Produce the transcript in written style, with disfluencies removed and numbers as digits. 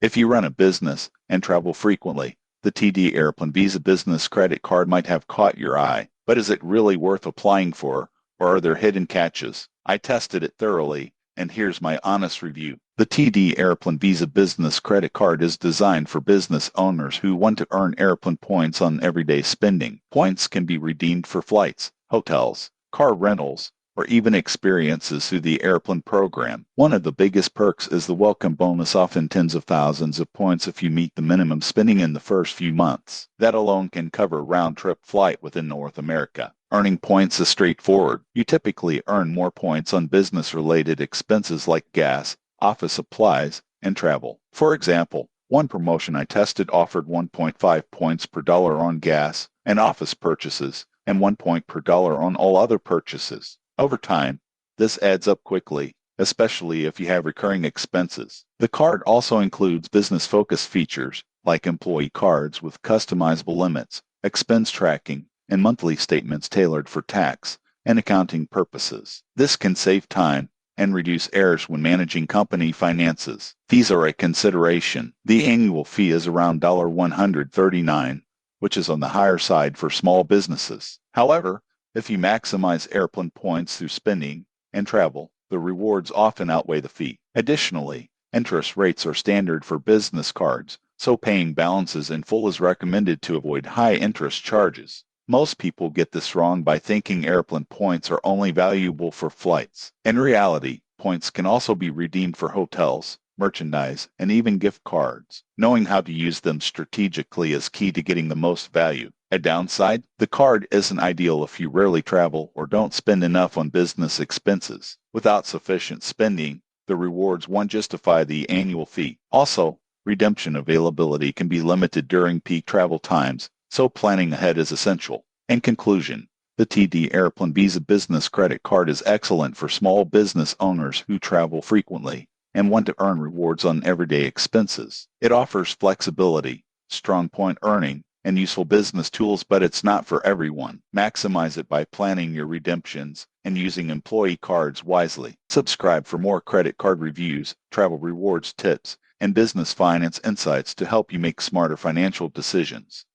If you run a business and travel frequently, the TD Aeroplan Visa Business Credit Card might have caught your eye, but is it really worth applying for, or are there hidden catches? I tested it thoroughly, and here's my honest review. The TD Aeroplan Visa Business Credit Card is designed for business owners who want to earn Aeroplan points on everyday spending. Points can be redeemed for flights, hotels, car rentals, or even experiences through the Aeroplan program. One of the biggest perks is the welcome bonus, often tens of thousands of points if you meet the minimum spending in the first few months. That alone can cover a round-trip flight within North America. Earning points is straightforward. You typically earn more points on business-related expenses like gas, office supplies, and travel. For example, one promotion I tested offered 1.5 points per dollar on gas and office purchases, and 1 point per dollar on all other purchases. Over time, this adds up quickly, especially if you have recurring expenses. The card also includes business-focused features like employee cards with customizable limits, expense tracking, and monthly statements tailored for tax and accounting purposes. This can save time and reduce errors when managing company finances. Fees are a consideration. The annual fee is around $139, which is on the higher side for small businesses. However, if you maximize Aeroplan points through spending and travel, the rewards often outweigh the fee. Additionally, interest rates are standard for business cards, so paying balances in full is recommended to avoid high interest charges. Most people get this wrong by thinking Aeroplan points are only valuable for flights. In reality, points can also be redeemed for hotels, merchandise, and even gift cards. Knowing how to use them strategically is key to getting the most value. A downside, the card isn't ideal if you rarely travel or don't spend enough on business expenses. Without sufficient spending, the rewards won't justify the annual fee. Also, redemption availability can be limited during peak travel times, so planning ahead is essential. In conclusion, the TD Aeroplan Visa Business Credit Card is excellent for small business owners who travel frequently and want to earn rewards on everyday expenses. It offers flexibility, strong point earning, and useful business tools, but it's not for everyone. Maximize it by planning your redemptions and using employee cards wisely. Subscribe for more credit card reviews, travel rewards tips, and business finance insights to help you make smarter financial decisions.